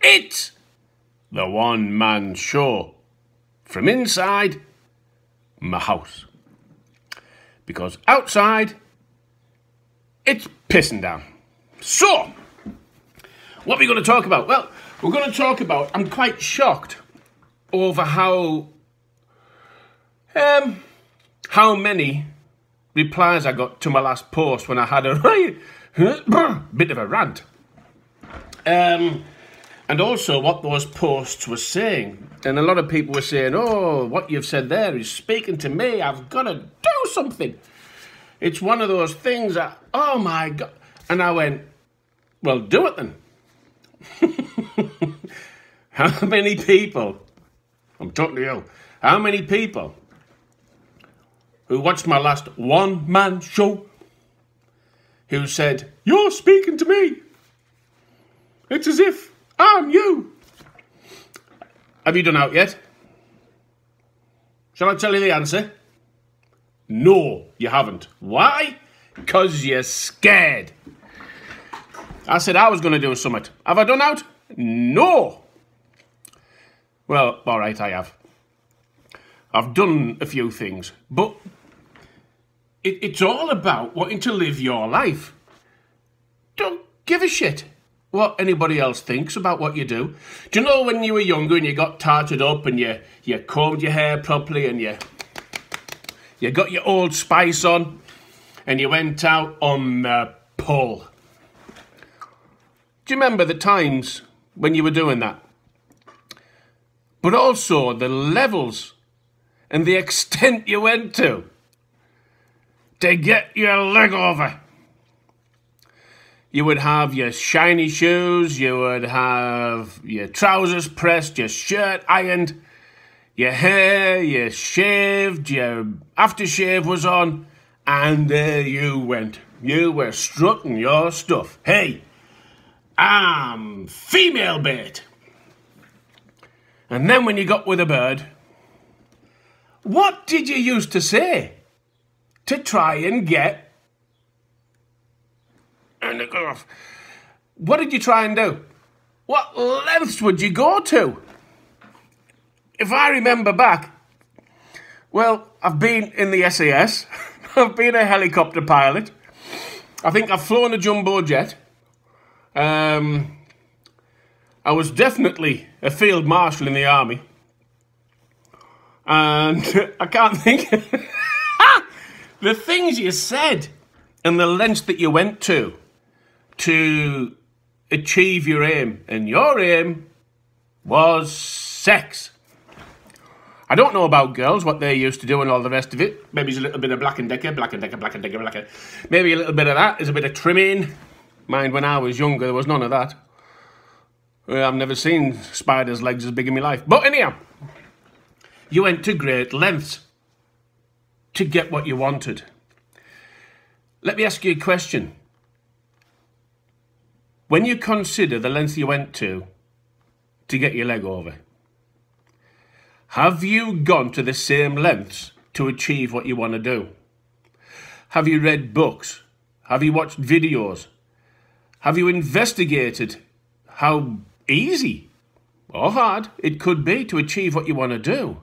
It's the one-man show from inside my house. Because outside, it's pissing down. So, what are we going to talk about? Well, we're going to talk about, I'm quite shocked over how many replies I got to my last post when I had a bit of a rant. And also what those posts were saying. And a lot of people were saying, oh, what you've said there is speaking to me. I've got to do something. It's one of those things that, oh my God. And I went, well, do it then. How many people, I'm talking to you, how many people who watched my last one-man show who said, you're speaking to me. It's as if I'm you. Have you done out yet? Shall I tell you the answer? No, you haven't. Why? Because you're scared. I said I was going to do something. Have I done out? No. Well, all right, I have. I've done a few things, but it's all about wanting to live your life. Don't give a shit what anybody else thinks about what you do. Do you know when you were younger and you got tarted up and you combed your hair properly and you got your Old Spice on and you went out on the pull? Do you remember the times when you were doing that? But also the levels and the extent you went to get your leg over. You would have your shiny shoes, you would have your trousers pressed, your shirt ironed, your hair, you shaved, your aftershave was on, and there you went. You were strutting your stuff. Hey, I'm female bait. And then when you got with a bird, what did you used to say to try and get? What did you try and do? What lengths would you go to? If I remember back, well, I've been in the SAS, I've been a helicopter pilot, I think I've flown a jumbo jet, I was definitely a field marshal in the army, and I can't think the things you said and the lengths that you went to achieve your aim, and your aim was sex. I don't know about girls, what they used to do and all the rest of it. Maybe it's a little bit of Black & Decker. Maybe a little bit of that. There's a bit of trimming. Mind, when I was younger, there was none of that. I've never seen spiders' legs as big in my life. But anyhow, you went to great lengths to get what you wanted. Let me ask you a question. When you consider the length you went to get your leg over, have you gone to the same lengths to achieve what you want to do? Have you read books? Have you watched videos? Have you investigated how easy or hard it could be to achieve what you want to do?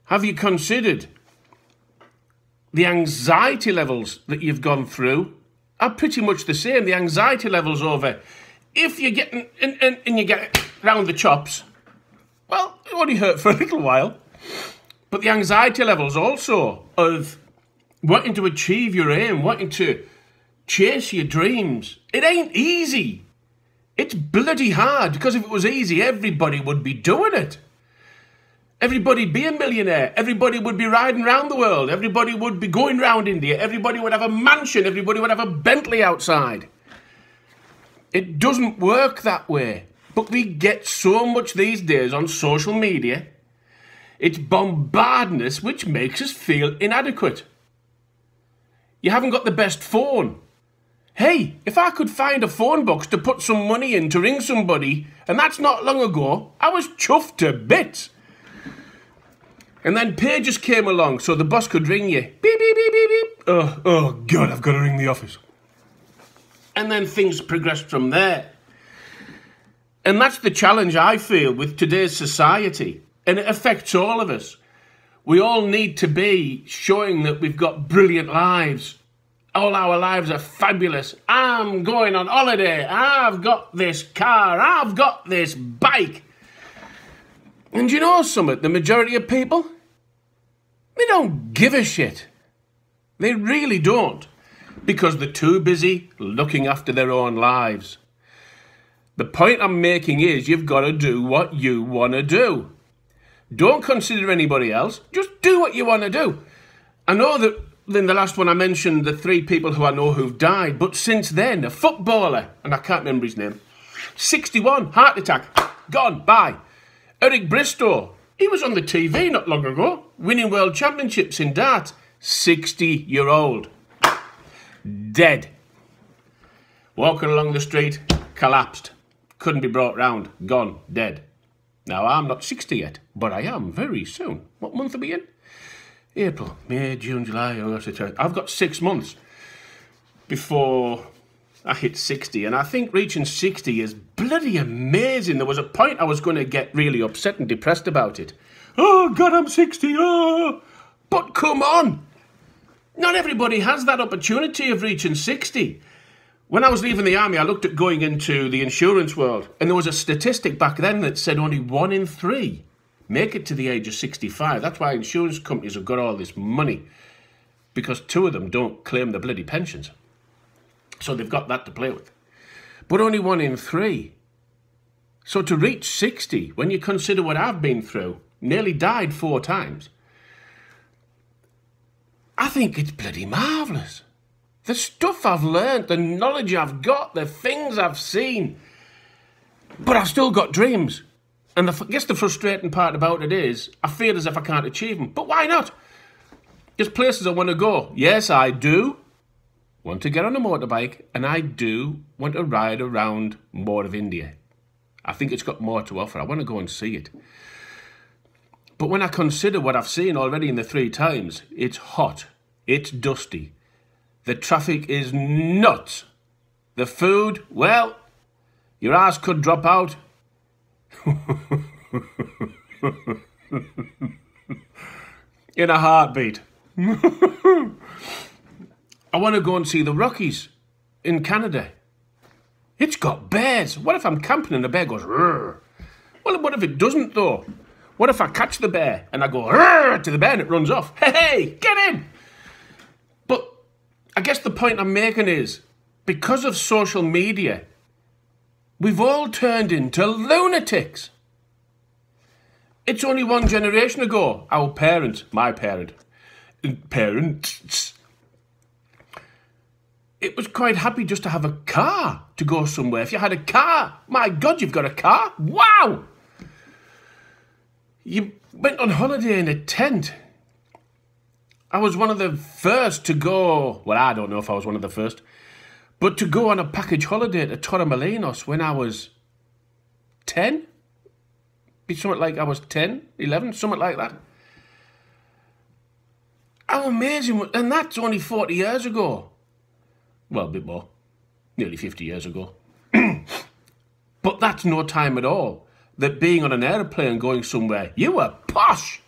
Have you considered the anxiety levels that you've gone through are pretty much the same? The anxiety levels over, if you're getting, and you get round the chops, well, it only hurt for a little while. But the anxiety levels also of wanting to achieve your aim, wanting to chase your dreams, it ain't easy. It's bloody hard, because if it was easy, everybody would be doing it. Everybody'd be a millionaire. Everybody would be riding around the world. Everybody would be going round India. Everybody would have a mansion. Everybody would have a Bentley outside. It doesn't work that way. But we get so much these days on social media. It's bombarding us, which makes us feel inadequate. You haven't got the best phone. Hey, if I could find a phone box to put some money in to ring somebody, and that's not long ago, I was chuffed to bits. And then pages came along so the boss could ring you. Beep, beep, beep, beep, beep. Oh, God, I've got to ring the office. And then things progressed from there. And that's the challenge I feel with today's society. And it affects all of us. We all need to be showing that we've got brilliant lives. All our lives are fabulous. I'm going on holiday. I've got this car. I've got this bike. And you know something? The majority of people, they don't give a shit. They really don't. Because they're too busy looking after their own lives. The point I'm making is you've got to do what you want to do. Don't consider anybody else. Just do what you want to do. I know that in the last one I mentioned the 3 people who I know who've died, but since then, a footballer, and I can't remember his name, 61, heart attack, gone, bye. Eric Bristow, he was on the TV not long ago, winning world championships in darts, 60-year-old, dead. Walking along the street, collapsed, couldn't be brought round, gone, dead. Now, I'm not 60 yet, but I am very soon. What month are we in? April, May, June, July, August, September. I've got 6 months before I hit 60, and I think reaching 60 is bloody amazing. There was a point I was going to get really upset and depressed about it. Oh, God, I'm 60, oh! But come on! Not everybody has that opportunity of reaching 60. When I was leaving the army, I looked at going into the insurance world, and there was a statistic back then that said only 1 in 3 make it to the age of 65. That's why insurance companies have got all this money, because 2 of them don't claim the bloody pensions. So they've got that to play with. But only 1 in 3. So to reach 60, when you consider what I've been through, nearly died 4 times, I think it's bloody marvellous. The stuff I've learnt, the knowledge I've got, the things I've seen. But I've still got dreams. And I guess the frustrating part about it is, I feel as if I can't achieve them. But why not? There's places I want to go. Yes, I do want to get on a motorbike, and I do want to ride around more of India. I think it's got more to offer. I want to go and see it. But when I consider what I've seen already in the 3 times, it's hot, it's dusty. The traffic is nuts. The food, well, your ass could drop out. In a heartbeat. I want to go and see the Rockies in Canada. It's got bears. What if I'm camping and the bear goes, rrr? Well, what if it doesn't, though? What if I catch the bear and I go, rrr, to the bear and it runs off? Hey, get in! But I guess the point I'm making is, because of social media, we've all turned into lunatics. It's only 1 generation ago, our parents, my parents, it was quite happy just to have a car to go somewhere. If you had a car, my God, you've got a car? Wow! You went on holiday in a tent. I was one of the first to go, well, I don't know if I was one of the first, but to go on a package holiday to Torremolinos when I was 10? Be something like I was 10, 11, something like that. How amazing, and that's only 40 years ago. Well, a bit more, nearly 50 years ago. But that's no time at all. That being on an aeroplane going somewhere, you were posh.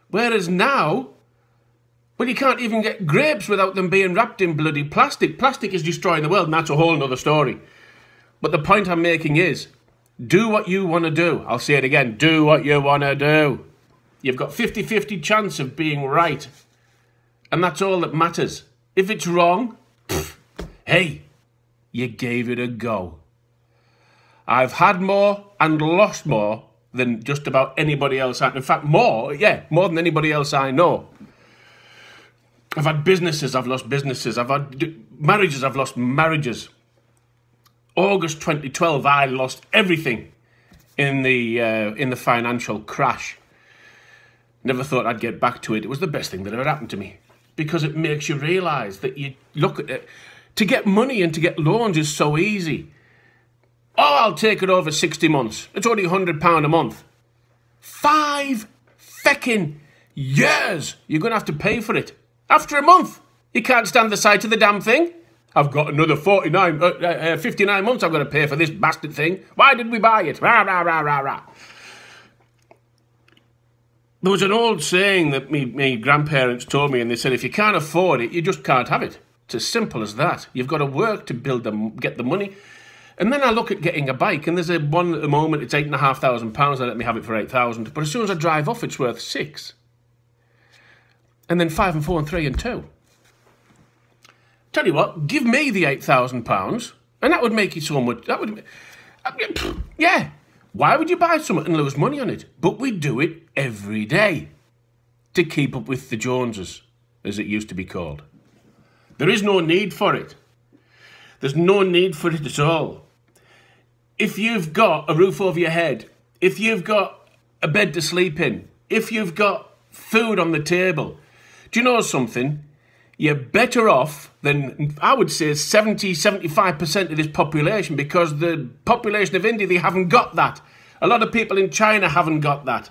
Whereas now, well, you can't even get grapes without them being wrapped in bloody plastic. Plastic is destroying the world, and that's a whole other story. But the point I'm making is, do what you want to do. I'll say it again, do what you want to do. You've got 50-50 chance of being right. And that's all that matters. If it's wrong, hey, you gave it a go. I've had more and lost more than just about anybody else. In fact, more than anybody else I know. I've had businesses, I've lost businesses. I've had marriages, I've lost marriages. August 2012, I lost everything in the financial crash. Never thought I'd get back to it. It was the best thing that ever happened to me, because it makes you realise that you look at it. To get money and to get loans is so easy. Oh, I'll take it over 60 months. It's only £100 a month. 5 feckin' years you're going to have to pay for it. After a month, you can't stand the sight of the damn thing. I've got another 59 months I've got to pay for this bastard thing. Why did we buy it? Rah, rah, rah, rah, rah. There was an old saying that me grandparents told me, and they said, if you can't afford it, you just can't have it. It's as simple as that. You've got to work to get the money. And then I look at getting a bike, and there's one at the moment, it's £8,500. They let me have it for 8,000. But as soon as I drive off, it's worth 6. And then 5 and 4 and 3 and 2. Tell you what, give me the £8,000, and that would make it so much. That would, yeah. Why would you buy something and lose money on it? But we do it every day to keep up with the Joneses, as it used to be called. There is no need for it. There's no need for it at all. If you've got a roof over your head, if you've got a bed to sleep in, if you've got food on the table, do you know something? You're better off than, I would say, 70-75% of this population, because the population of India, they haven't got that. A lot of people in China haven't got that.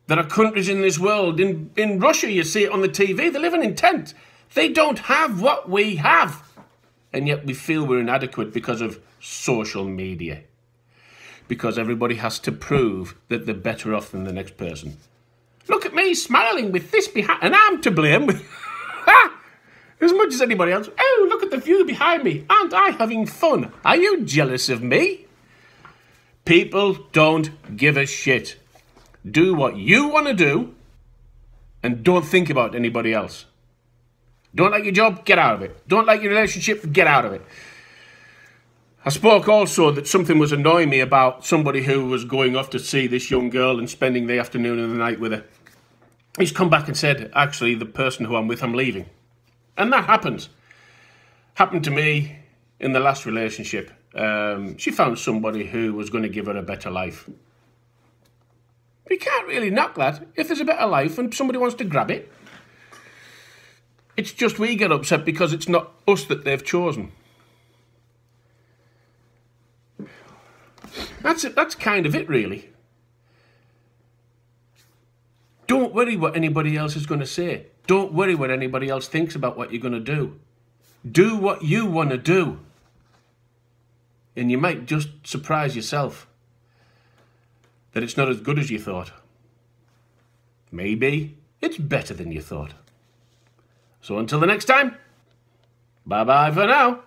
There are countries in this world, in Russia, you see it on the TV, they're living in tents. They don't have what we have. And yet we feel we're inadequate because of social media. Because everybody has to prove that they're better off than the next person. Look at me smiling with this behind, and I'm to blame. As much as anybody else. Oh, look at the view behind me. Aren't I having fun? Are you jealous of me? People don't give a shit. Do what you want to do, and don't think about anybody else. Don't like your job? Get out of it. Don't like your relationship? Get out of it. I spoke also that something was annoying me about somebody who was going off to see this young girl and spending the afternoon and the night with her. He's come back and said, actually, the person who I'm with, I'm leaving. And that happens. Happened to me in the last relationship. She found somebody who was going to give her a better life. We can't really knock that. If there's a better life and somebody wants to grab it, it's just we get upset because it's not us that they've chosen. That's it. That's kind of it, really. Don't worry what anybody else is going to say. Don't worry what anybody else thinks about what you're going to do. Do what you want to do. And you might just surprise yourself that it's not as good as you thought. Maybe it's better than you thought. So until the next time, bye-bye for now.